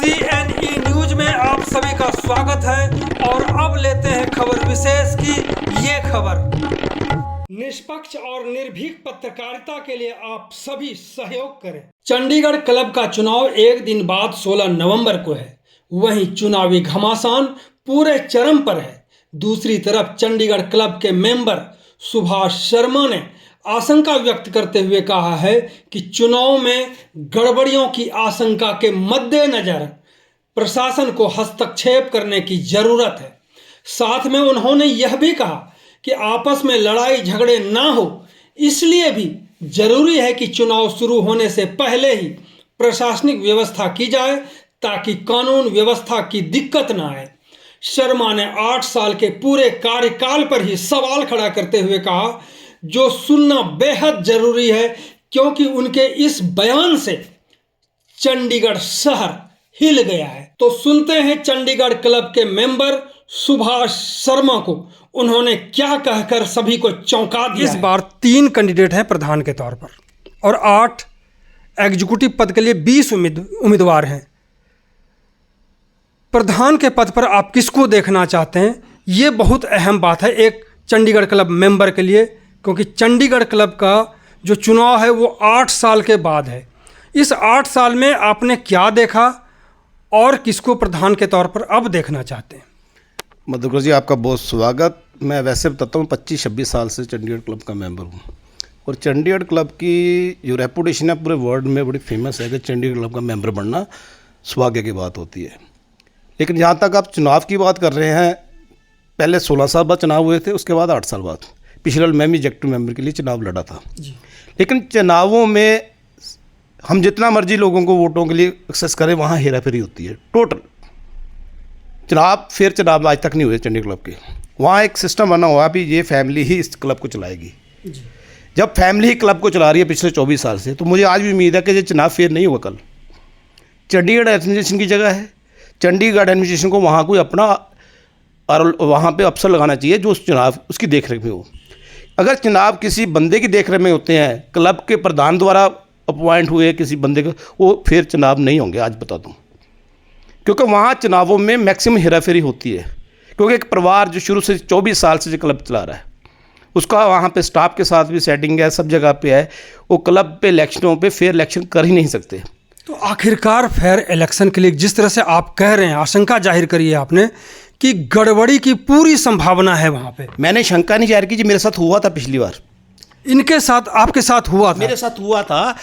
CNE news में आप सभी का स्वागत है और अब लेते हैं खबर विशेष की ये खबर। निष्पक्ष और निर्भीक पत्रकारिता के लिए आप सभी सहयोग करें। चंडीगढ़ क्लब का चुनाव एक दिन बाद 16 नवंबर को है। वहीं चुनावी घमासान पूरे चरम पर है। दूसरी तरफ चंडीगढ़ क्लब के मेंबर सुभाष शर्मा ने आशंका व्यक्त करते हुए कहा है कि चुनाव में गड़बड़ियों की आशंका के मद्देनजर प्रशासन को हस्तक्षेप करने की जरूरत है। साथ में उन्होंने यह भी कहा कि आपस में लड़ाई झगड़े ना हो, इसलिए भी जरूरी है कि चुनाव शुरू होने से पहले ही प्रशासनिक व्यवस्था की जाए ताकि कानून व्यवस्था की दिक्कत ना आए। शर्मा ने 8 साल के पूरे कार्यकाल पर ही सवाल खड़ा करते हुए कहा, जो सुनना बेहद जरूरी है क्योंकि उनके इस बयान से चंडीगढ़ शहर हिल गया है। तो सुनते हैं चंडीगढ़ क्लब के मेंबर सुभाष शर्मा को, उन्होंने क्या कहकर सभी को चौंका दिया। इस बार 3 कैंडिडेट हैं प्रधान के तौर पर और 8 एग्जीक्यूटिव पद के लिए 20 उम्मीदवार हैं। प्रधान के पद पर आप किसको देखना चाहते हैं, ये बहुत अहम बात है एक चंडीगढ़ क्लब मेंबर के लिए, क्योंकि चंडीगढ़ क्लब का जो चुनाव है वो 8 साल के बाद है। इस 8 साल में आपने क्या देखा और किसको प्रधान के तौर पर अब देखना चाहते हैं? मधुकर जी, आपका बहुत स्वागत। मैं वैसे बताता हूँ 25-26 साल से चंडीगढ़ क्लब का मेंबर हूँ और चंडीगढ़ क्लब की जो रेपुटेशन है पूरे वर्ल्ड में बड़ी फेमस है कि चंडीगढ़ क्लब का मेंबर बनना सौभाग्य की बात होती है। लेकिन जहाँ तक आप चुनाव की बात कर रहे हैं, पहले 16 साल बाद चुनाव हुए थे, उसके बाद 8 साल बाद। पिछले साल मैं भी एग्जीक्यूटिव मेंबर के लिए चुनाव लड़ा था जी। लेकिन चुनावों में हम जितना मर्जी लोगों को वोटों के लिए एक्सेस करें, वहाँ हेराफेरी होती है। टोटल चुनाव आज तक नहीं हुए चंडीगढ़ क्लब के। वहाँ एक सिस्टम बना हुआ भी ये फैमिली ही इस क्लब को चलाएगी जी। जब फैमिली ही क्लब को चला रही है पिछले 24 साल से, तो मुझे आज भी उम्मीद है कि ये चुनाव फेयर नहीं होगा। कल चंडीगढ़ एडमिनिस्ट्रेशन की जगह है, चंडीगढ़ एडमिनिस्ट्रेशन को वहाँ कोई अपना और वहाँ पे अफसर लगाना चाहिए जो उस चुनाव उसकी देखरेख में हो। अगर चुनाव किसी बंदे की देखरेख में होते हैं, क्लब के प्रधान द्वारा अपॉइंट हुए किसी बंदे का, वो फिर चुनाव नहीं होंगे, आज बता दूं। क्योंकि वहाँ चुनावों में मैक्सिमम हेराफेरी होती है, क्योंकि एक परिवार जो शुरू से 24 साल से जो क्लब चला रहा है, उसका वहाँ पे स्टाफ के साथ भी सेटिंग है, सब जगह पे है। वो क्लब पे इलेक्शनों पे फेयर इलेक्शन कर ही नहीं सकते। तो आखिरकार फेयर इलेक्शन के लिए जिस तरह से आप कह रहे हैं, आशंका जाहिर करी है आपने कि गड़बड़ी की पूरी संभावना है वहाँ पे। मैंने शंका नहीं जाहिर की जी, मेरे साथ हुआ था पिछली बार। इनके साथ आपके साथ हुआ था? मेरे साथ हुआ था।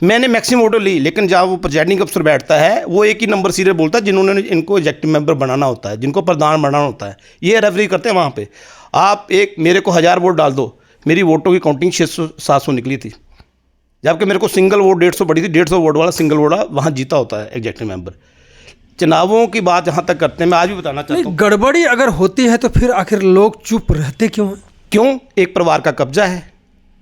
मैंने मैक्सिमम वोटो ली, लेकिन जहाँ वो प्रेजाइडिंग अफसर बैठता है वो एक ही नंबर सीरियल बोलता है जिन्होंने इनको एग्जीक्यूटिव मेंबर बनाना होता है, जिनको प्रधान बनाना होता है, ये रेफरी करते हैं वहाँ पे। आप एक मेरे को 1000 वोट डाल दो, मेरी वोटों की काउंटिंग 600-700 निकली थी, जबकि मेरे को सिंगल वोट 150 बढ़ी थी। 150 वोट वाला सिंगल वोट वहाँ जीता होता है एग्जीक्यूटिव मेंबर। चुनावों की बात जहाँ तक करते हैं, मैं आज भी बताना चाहता हूँ, गड़बड़ी अगर होती है तो फिर आखिर लोग चुप रहते क्यों हैं? क्यों? एक परिवार का कब्जा है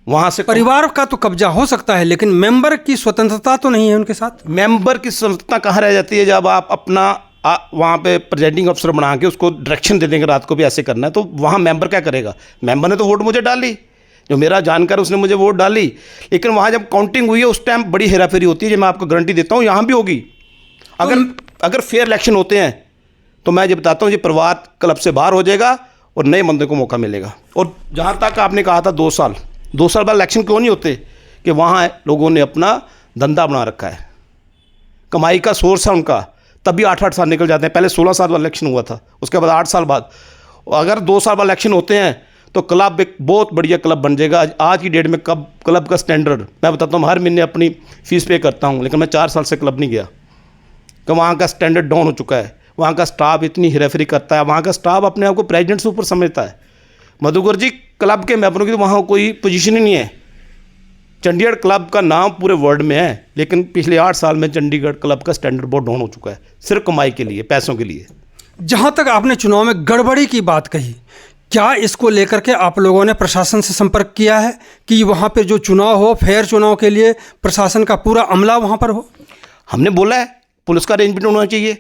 वहाँ से। परिवार का तो कब्जा हो सकता है, लेकिन मेंबर की स्वतंत्रता तो नहीं है उनके साथ। मेंबर की स्वतंत्रता कहाँ रह जाती है जब आप अपना वहाँ पे प्रेजेंटिंग अफसर बना के उसको डायरेक्शन दे देंगे रात को भी ऐसे करना है, तो वहाँ मेंबर क्या करेगा? मेंबर ने तो वोट मुझे डाली, जो मेरा जानकार उसने मुझे वोट डाली, लेकिन वहाँ जब काउंटिंग हुई है उस टाइम बड़ी हेराफेरी होती है, जो मैं आपको गारंटी देता हूँ यहाँ भी होगी। अगर फेयर इलेक्शन होते हैं तो मैं ये बताता हूँ ये परिवार क्लब से बाहर हो जाएगा और नए बंदे को मौका मिलेगा। और जहाँ तक आपने कहा था 2 साल बाद इलेक्शन क्यों नहीं होते, कि वहाँ लोगों ने अपना धंधा बना रखा है, कमाई का सोर्स है उनका, तभी 8-8 साल निकल जाते हैं। पहले 16 साल बाद इलेक्शन हुआ था, उसके बाद 8 साल बाद। अगर 2 साल बाद इलेक्शन होते हैं तो क्लब एक बहुत बढ़िया क्लब बन जाएगा। आज की डेट में क्लब का स्टैंडर्ड मैं बताता हूँ, हर महीने अपनी फीस पे करता हूँ, लेकिन मैं 4 साल से क्लब नहीं गया, कि वहाँ का स्टैंडर्ड डाउन हो चुका है। वहाँ का स्टाफ इतनी हेराफेरी करता है, वहाँ का स्टाफ अपने आप को प्रेसिडेंट से ऊपर समझता है। मधुकर जी, क्लब के मेंबरों की तो वहाँ कोई पोजीशन ही नहीं है। चंडीगढ़ क्लब का नाम पूरे वर्ल्ड में है, लेकिन पिछले 8 साल में चंडीगढ़ क्लब का स्टैंडर्ड बहुत डाउन हो चुका है, सिर्फ कमाई के लिए, पैसों के लिए। जहाँ तक आपने चुनाव में गड़बड़ी की बात कही, क्या इसको लेकर के आप लोगों ने प्रशासन से संपर्क किया है कि वहाँ पे जो चुनाव हो, फेयर चुनाव के लिए प्रशासन का पूरा अमला वहाँ पर हो? हमने बोला है पुलिस का अरेंजमेंट होना चाहिए,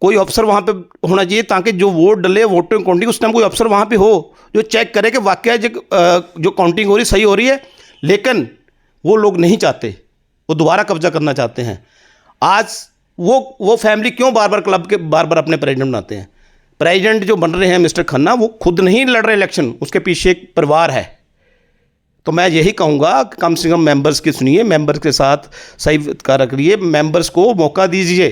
कोई अफसर वहाँ पे होना चाहिए, ताकि जो वोट डले वोटिंग काउंटिंग उस टाइम कोई अफसर वहाँ पे हो जो चेक करे कि वाकई जो काउंटिंग हो रही सही हो रही है। लेकिन वो लोग नहीं चाहते, वो दोबारा कब्जा करना चाहते हैं। आज वो फैमिली क्यों बार बार क्लब के बार बार अपने प्रेसिडेंट बनाते हैं? प्रेसिडेंट जो बन रहे हैं मिस्टर खन्ना, वो खुद नहीं लड़ रहे इलेक्शन, उसके पीछे एक परिवार है। तो मैं यही कहूँगा कि कम से कम मेंबर्स की सुनिए, मेंबर्स के साथ सही कार्य करिए, मेंबर्स को मौका दीजिए।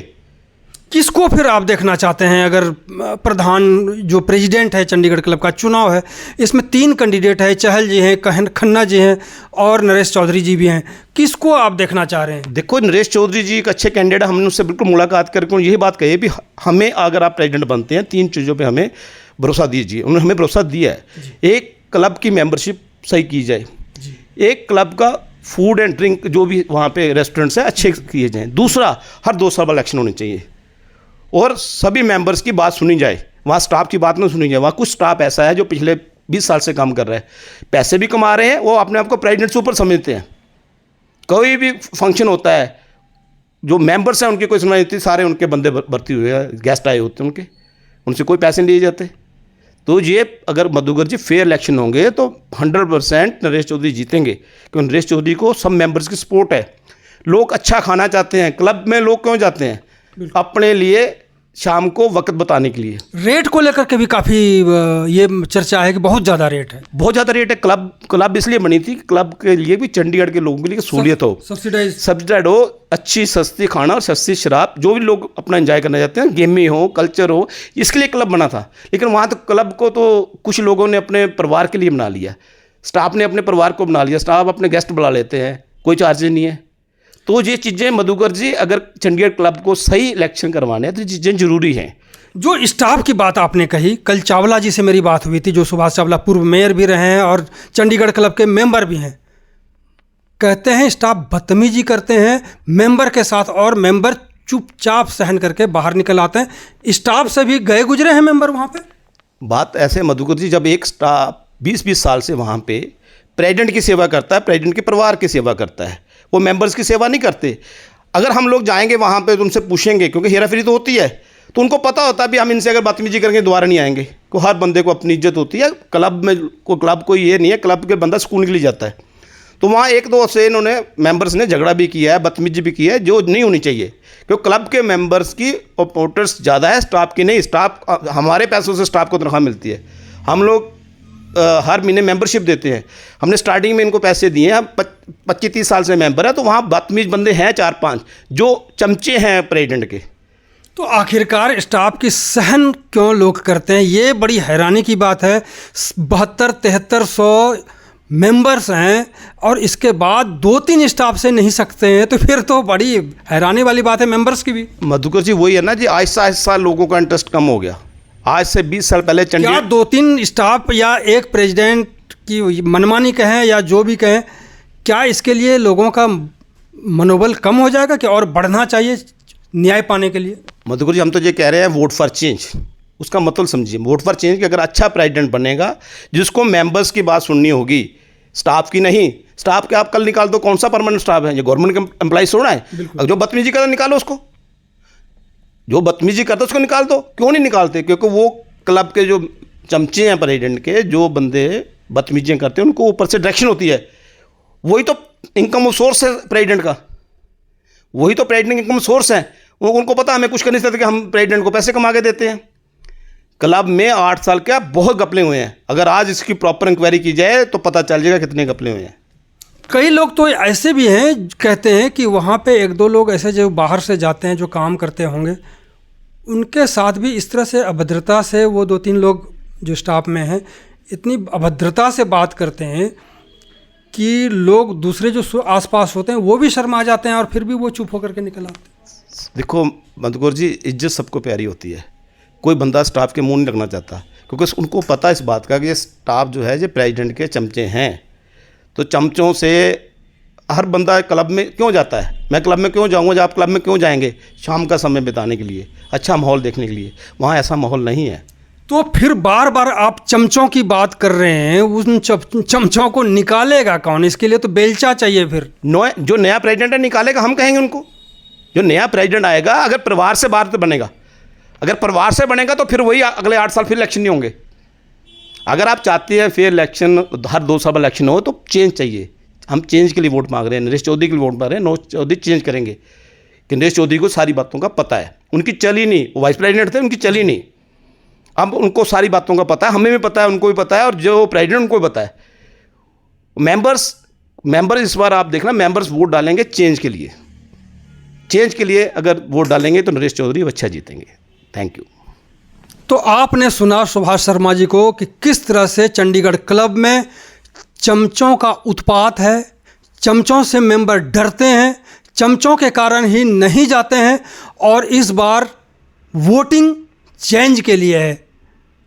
किसको फिर आप देखना चाहते हैं? अगर प्रधान जो प्रेसिडेंट है चंडीगढ़ क्लब का चुनाव है, इसमें 3 कैंडिडेट है, चहल जी हैं, खन्ना जी हैं और नरेश चौधरी जी भी हैं, किसको आप देखना चाह रहे हैं? देखो, नरेश चौधरी जी एक अच्छे कैंडिडेट, हमने उससे बिल्कुल मुलाकात करके यही बात कही भी हमें अगर आप प्रेसिडेंट बनते हैं 3 चीज़ों पर हमें भरोसा दीजिए। उन्होंने हमें भरोसा दिया है। एक, क्लब की मेंबरशिप सही की जाए। एक, क्लब का फूड एंड ड्रिंक जो भी वहाँ पे रेस्टोरेंट्स हैं अच्छे किए जाएँ। दूसरा, हर 2 साल इलेक्शन होने चाहिए और सभी मेंबर्स की बात सुनी जाए, वहाँ स्टाफ की बात ना सुनी जाए। वहाँ कुछ स्टाफ ऐसा है जो पिछले 20 साल से काम कर रहा है, पैसे भी कमा रहे हैं, वो अपने आप को प्रेसिडेंट से ऊपर समझते हैं। कोई भी फंक्शन होता है, जो मेंबर्स हैं उनकी कोई सुनवाई नहीं होती, सारे उनके बंदे भर्ती हुए हैं, गेस्ट आए होते हैं, उनसे कोई पैसे नहीं लिए जाते। तो ये अगर मधुकर जी फेयर इलेक्शन होंगे तो 100% नरेश चौधरी जीतेंगे, क्योंकि नरेश चौधरी को सब मेंबर्स की सपोर्ट है। लोग अच्छा खाना चाहते हैं, क्लब में लोग क्यों जाते हैं? अपने लिए, शाम को वक्त बताने के लिए। रेट को लेकर के भी काफ़ी ये चर्चा है कि बहुत ज़्यादा रेट है। बहुत ज़्यादा रेट है। क्लब इसलिए बनी थी कि क्लब के लिए भी, चंडीगढ़ के लोगों के लिए सहूलियत हो, सब्सिडाइड हो, अच्छी सस्ती खाना और सस्ती शराब, जो भी लोग अपना एंजॉय करना चाहते हैं, गेमिंग हो, कल्चर हो, इसके लिए क्लब बना था। लेकिन वहाँ तो क्लब को तो कुछ लोगों ने अपने परिवार के लिए बना लिया, स्टाफ ने अपने परिवार को बना लिया, स्टाफ अपने गेस्ट बुला लेते हैं, कोई चार्जेस नहीं है। तो ये चीज़ें मधुकर जी, अगर चंडीगढ़ क्लब को सही इलेक्शन करवाने हैं तो ये चीज़ें ज़रूरी हैं। जो स्टाफ की बात आपने कही, कल चावला जी से मेरी बात हुई थी, जो सुभाष चावला पूर्व मेयर भी रहे हैं और चंडीगढ़ क्लब के मेंबर भी हैं। कहते हैं स्टाफ बदतमीजी करते हैं मेंबर के साथ और मेंबर चुपचाप सहन करके बाहर निकल आते हैं। स्टाफ से भी गए गुजरे हैं मेंबर वहाँ पे। बात ऐसे मधुकर जी, जब एक स्टाफ 20-20 साल से वहाँ पे प्रेसिडेंट की सेवा करता है, प्रेसिडेंट के परिवार की सेवा करता है, वो मेंबर्स की सेवा नहीं करते। अगर हम लोग जाएंगे वहाँ पे तो उनसे पूछेंगे, क्योंकि हेराफेरी तो होती है, तो उनको पता होता है भी हम इनसे अगर बदतमीजी करेंगे दोबारा नहीं आएंगे। तो हर बंदे को अपनी इज्जत होती है। क्लब में क्लब को ये नहीं है, क्लब के बंदा स्कूल के लिए जाता है। तो वहाँ 1-2 से इन्होंने मेंबर्स ने झगड़ा भी किया है, बदतमीजी भी की है, जो नहीं होनी चाहिए, क्योंकि क्लब के मेंबर्स की सपोर्टर्स ज़्यादा है, स्टाफ की नहीं। स्टाफ, हमारे पैसों से स्टाफ को तनख्वाह मिलती है। हम लोग हर महीने मेंबरशिप देते हैं। हमने स्टार्टिंग में इनको पैसे दिए हैं, 25-30 साल से मेंबर है। तो वहाँ बदतमीज बंदे हैं 4-5 जो चमचे हैं प्रेसिडेंट के। तो आखिरकार स्टाफ की सहन क्यों लोग करते हैं, ये बड़ी हैरानी की बात है। 72-7300 मेंबर्स हैं और इसके बाद 2-3 स्टाफ से नहीं सकते हैं, तो फिर तो बड़ी हैरानी वाली बात है मेंबर्स की भी। मधुकर जी, वही है ना जी, आहिस्ता आहिस्ता लोगों का इंटरेस्ट कम हो गया। आज से 20 साल पहले क्या 2-3 स्टाफ या एक प्रेसिडेंट की मनमानी कहें या जो भी कहें, क्या इसके लिए लोगों का मनोबल कम हो जाएगा कि और बढ़ना चाहिए न्याय पाने के लिए? मधुकर जी, हम तो ये कह रहे हैं वोट फॉर चेंज। उसका मतलब समझिए, वोट फॉर चेंज कि अगर अच्छा प्रेसिडेंट बनेगा जिसको मेंबर्स की बात सुननी होगी, स्टाफ की नहीं। स्टाफ के आप कल निकाल दो, कौन सा परमानेंट स्टाफ है? ये गवर्नमेंट का एम्प्लॉइज थोड़ा है। जो बदतमीजी करता निकालो उसको, जो बदतमीजी करता उसको निकाल दो। क्यों नहीं निकालते? क्योंकि वो क्लब के जो चमचे हैं प्रेसिडेंट के, जो बंदे बदतमीजियाँ करते हैं, उनको ऊपर से डायरेक्शन होती है। वही तो इनकम सोर्स है प्रेसिडेंट का, वही तो प्रेसिडेंट इनकम सोर्स है। उनको पता हमें कुछ कर नहीं सकते कि हम प्रेसिडेंट को पैसे कमा के देते हैं। क्लब में 8 साल क्या बहुत घपले हुए हैं। अगर आज इसकी प्रॉपर इंक्वायरी की जाए तो पता चल जाएगा कितने घपले हुए हैं। कई लोग तो ऐसे भी हैं, कहते हैं कि वहाँ पे 1-2 लोग ऐसे जो बाहर से जाते हैं, जो काम करते होंगे, उनके साथ भी इस तरह से अभद्रता से वो 2-3 लोग जो स्टाफ में हैं, इतनी अभद्रता से बात करते हैं कि लोग दूसरे जो आसपास होते हैं वो भी शर्मा जाते हैं और फिर भी वो चुप होकर के निकल आते हैं। देखो मधुकर जी, इज्जत सबको प्यारी होती है। कोई बंदा स्टाफ के मुंह नहीं लगना चाहता, क्योंकि उनको पता है इस बात का कि ये स्टाफ जो है ये प्रेसिडेंट के चमचे हैं। तो चमचों से हर बंदा क्लब में क्यों जाता है? मैं क्लब में क्यों जाऊंगा? जब आप क्लब में क्यों जाएंगे? शाम का समय बिताने के लिए, अच्छा माहौल देखने के लिए। वहाँ ऐसा माहौल नहीं है। तो फिर बार बार आप चमचों की बात कर रहे हैं, उन चमचों को निकालेगा कौन? इसके लिए तो बेलचा चाहिए। फिर जो नया प्रेसिडेंट है निकालेगा, हम कहेंगे उनको। जो नया प्रेसिडेंट आएगा, अगर परिवार से बाहर तो बनेगा, अगर परिवार से बनेगा तो फिर वही अगले 8 साल फिर इलेक्शन नहीं होंगे। अगर आप चाहते हैं फिर इलेक्शन, हर 2 साल इलेक्शन हो, तो चेंज चाहिए। हम चेंज के लिए वोट मांग रहे हैं, नरेश चौधरी के लिए वोट मांग रहे हैं। नरेश चौधरी चेंज करेंगे। कि नरेश चौधरी को सारी बातों का पता है, उनकी चली नहीं, वो वाइस प्रेसिडेंट थे, उनकी चली नहीं। अब उनको सारी बातों का पता है, हमें भी पता है, उनको भी पता है, और जो प्रेसिडेंट उनको भी पता है। मेंबर्स इस बार आप देखना, मेंबर्स वोट डालेंगे चेंज के लिए अगर वोट डालेंगे तो नरेश चौधरी अच्छा जीतेंगे। Thank you. तो आपने सुना सुभाष शर्मा जी को कि किस तरह से चंडीगढ़ क्लब में चमचों का उत्पात है, चमचों से मेंबर डरते हैं, चमचों के कारण ही नहीं जाते हैं, और इस बार वोटिंग चेंज के लिए है।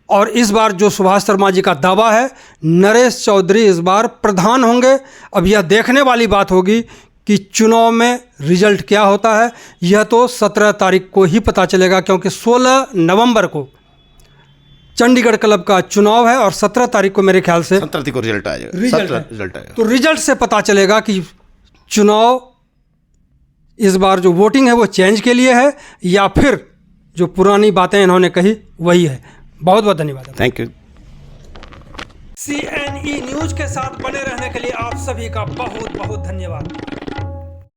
और इस बार जो सुभाष शर्मा जी का दावा है, नरेश चौधरी इस बार प्रधान होंगे। अब यह देखने वाली बात होगी कि चुनाव में रिजल्ट क्या होता है। यह तो 17 तारीख को ही पता चलेगा, क्योंकि 16 नवंबर को चंडीगढ़ क्लब का चुनाव है और 17 तारीख को मेरे ख्याल से 17 को रिजल्ट आएगा। रिजल्ट आएगा। तो रिजल्ट से पता चलेगा कि चुनाव इस बार जो वोटिंग है वो चेंज के लिए है या फिर जो पुरानी बातें इन्होंने कही वही है। बहुत बहुत धन्यवाद। Thank you. CNE न्यूज के साथ बने रहने के लिए आप सभी का बहुत बहुत धन्यवाद।